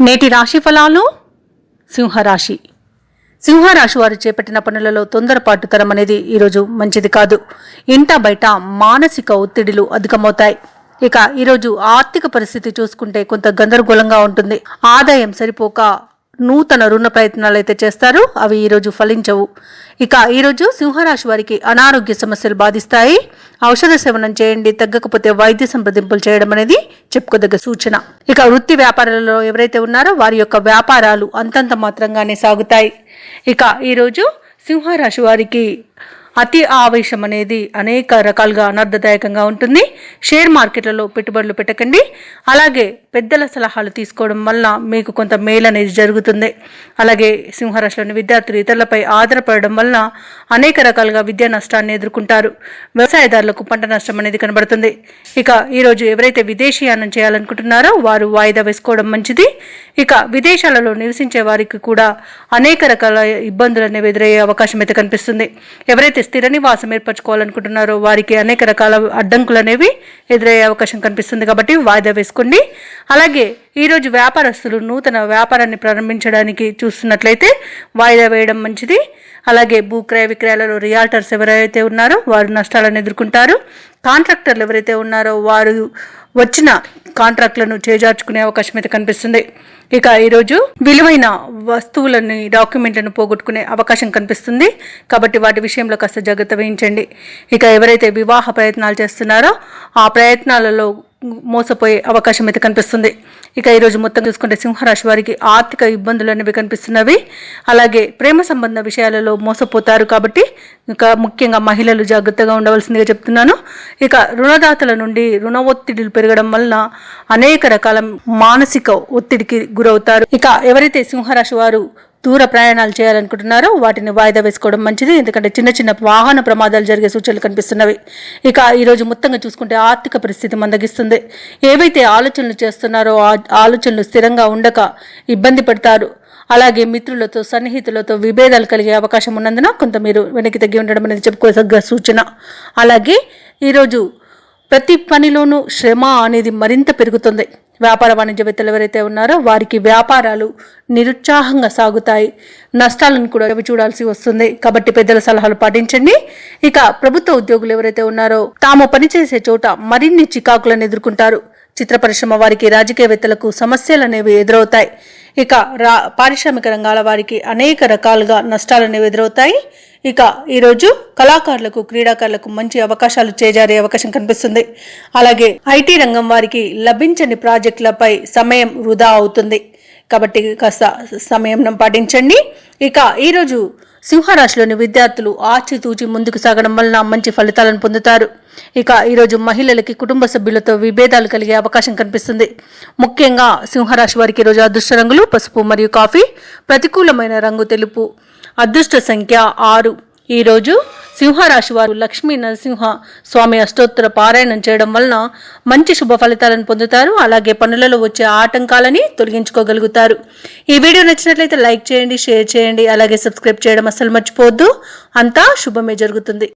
నేటి రాశి ఫలాలు. సింహరాశి వారు చేపట్టిన పనులలో తొందరపాటుతనం అనేది ఈరోజు మంచిది కాదు. ఇంట బయట మానసిక ఒత్తిడిలు అధికమవుతాయి. ఇక ఈరోజు ఆర్థిక పరిస్థితి చూసుకుంటే కొంత గందరగోళంగా ఉంటుంది. ఆదాయం సరిపోక నూతన రుణ ప్రయత్నాలు అయితే చేస్తారు, అవి ఈరోజు ఫలించవు. ఇక ఈరోజు సింహరాశి వారికి అనారోగ్య సమస్యలు బాధిస్తాయి. ఔషధ సేవనం చేయండి, తగ్గకపోతే వైద్య సంప్రదింపులు చేయడం అనేది చెప్పుకోదగ్గ సూచన. ఇక వృత్తి వ్యాపారాలలో ఎవరైతే ఉన్నారో వారి యొక్క వ్యాపారాలు అంతంత మాత్రంగానే సాగుతాయి. ఇక ఈరోజు సింహరాశి వారికి అతి ఆవేశం అనేది అనేక రకాలుగా అనర్థదాయకంగా ఉంటుంది. షేర్ మార్కెట్లలో పెట్టుబడులు పెట్టకండి. అలాగే పెద్దల సలహాలు తీసుకోవడం వల్ల మీకు కొంత మేలు అనేది జరుగుతుంది. అలాగే సింహరాశిలోని విద్యార్థులు ఇతరులపై ఆధారపడడం వల్ల అనేక రకాలుగా విద్యా నష్టాన్ని ఎదుర్కొంటారు. వ్యవసాయదారులకు పంట నష్టం అనేది కనబడుతుంది. ఇక ఈరోజు ఎవరైతే విదేశీయానం చేయాలనుకుంటున్నారో వారు వాయిదా వేసుకోవడం మంచిది. ఇక విదేశాలలో నివసించే వారికి కూడా అనేక రకాల ఇబ్బందులు అనేవి ఎదురయ్యే అవకాశం అయితే కనిపిస్తుంది. ఎవరైతే స్థిర నివాసం ఏర్పరచుకోవాలనుకుంటున్నారో వారికి అనేక రకాల అడ్డంకులు అనేవి ఎదురయ్యే అవకాశం కనిపిస్తుంది. కాబట్టి వాయిదా వేసుకోండి. అలాగే ఈరోజు వ్యాపారస్తులు నూతన వ్యాపారాన్ని ప్రారంభించడానికి చూస్తున్నట్లయితే వాయిదా వేయడం మంచిది. అలాగే భూక్రయ విక్రయాలలో రియాల్టర్స్ ఎవరైతే ఉన్నారో వారు నష్టాలను ఎదుర్కొంటారు. కాంట్రాక్టర్లు ఎవరైతే ఉన్నారో వారు వచ్చిన కాంట్రాక్ట్లను చేజార్చుకునే అవకాశం అయితే కనిపిస్తుంది. ఇక ఈరోజు విలువైన వస్తువులని డాక్యుమెంట్లను పోగొట్టుకునే అవకాశం కనిపిస్తుంది. కాబట్టి వాటి విషయంలో కాస్త జాగ్రత్త వహించండి. ఇక ఎవరైతే వివాహ ప్రయత్నాలు చేస్తున్నారో ఆ ప్రయత్నాలలో మోసపోయే అవకాశం అయితే కనిపిస్తుంది. ఇక ఈరోజు మొత్తం చూసుకుంటే సింహరాశి వారికి ఆర్థిక ఇబ్బందులు అనేవి కనిపిస్తున్నవి. అలాగే ప్రేమ సంబంధ విషయాలలో మోసపోతారు. కాబట్టి ఇక ముఖ్యంగా మహిళలు జాగ్రత్తగా ఉండవలసిందిగా చెప్తున్నాను. ఇక రుణదాతల నుండి రుణ ఒత్తిడిలు పెరగడం వలన అనేక రకాల మానసిక ఒత్తిడికి గురవుతారు. ఇక ఎవరైతే సింహరాశి వారు దూర ప్రయాణాలు చేయాలనుకుంటున్నారో వాటిని వాయిదా వేసుకోవడం మంచిది. ఎందుకంటే చిన్న చిన్న వాహన ప్రమాదాలు జరిగే సూచనలు కనిపిస్తున్నవి. ఇక ఈరోజు మొత్తంగా చూసుకుంటే ఆర్థిక పరిస్థితి మందగిస్తుంది. ఏవైతే ఆలోచనలు చేస్తున్నారో ఆ ఆలోచనలు స్థిరంగా ఉండక ఇబ్బంది పడతారు. అలాగే మిత్రులతో సన్నిహితులతో విభేదాలు కలిగే అవకాశం ఉన్నందున కొంత మీరు వెనక్కి తగ్గి ఉండడం అనేది చెప్పుకోదగ్గ సూచన. అలాగే ఈరోజు ప్రతి పనిలోనూ శ్రమ అనేది మరింత పెరుగుతుంది. వ్యాపార వాణిజ్యవేత్తలు ఎవరైతే ఉన్నారో వారికి వ్యాపారాలు నిరుత్సాహంగా సాగుతాయి. నష్టాలను కూడా చూడాల్సి వస్తుంది. కాబట్టి పెద్దల సలహాలు పాటించండి. ఇక ప్రభుత్వ ఉద్యోగులు ఎవరైతే ఉన్నారో తాము పనిచేసే చోట మరిన్ని చికాకులను ఎదుర్కొంటారు. చిత్ర పరిశ్రమ వారికి రాజకీయవేత్తలకు సమస్యలు అనేవి ఎదురవుతాయి. ఇక పారిశ్రామిక రంగాల వారికి అనేక రకాలుగా నష్టాలు అనేవి ఎదురవుతాయి. ఇక ఈరోజు కళాకారులకు క్రీడాకారులకు మంచి అవకాశాలు చేజారే అవకాశం కనిపిస్తుంది. అలాగే ఐటీ రంగం వారికి లభించని ప్రాజెక్టులపై సమయం వృధా అవుతుంది. కాబట్టి కాస్త సమయం పాటించండి. ఇక ఈరోజు సింహరాశిలోని విద్యార్థులు ఆచితూచి ముందుకు సాగడం వలన మంచి ఫలితాలను పొందుతారు. ఇక ఈరోజు మహిళలకి కుటుంబ సభ్యులతో విభేదాలు కలిగే అవకాశం కనిపిస్తుంది. ముఖ్యంగా సింహరాశి వారికి ఈరోజు అదృష్ట రంగులు పసుపు మరియు కాఫీ, ప్రతికూలమైన రంగు తెలుపు, అదృష్ట సంఖ్య 6. ఈరోజు సింహరాశి వారు లక్ష్మీ నరసింహ స్వామి అష్టోత్తర పారాయణం చేయడం వలన మంచి శుభ ఫలితాలను పొందుతారు. అలాగే పనులలో వచ్చే ఆటంకాలని తొలగించుకోగలుగుతారు. ఈ వీడియో నచ్చినట్లయితే లైక్ చేయండి, షేర్ చేయండి, అలాగే సబ్స్క్రైబ్ చేయడం అస్సలు మర్చిపోవద్దు. అంతా శుభమే జరుగుతుంది.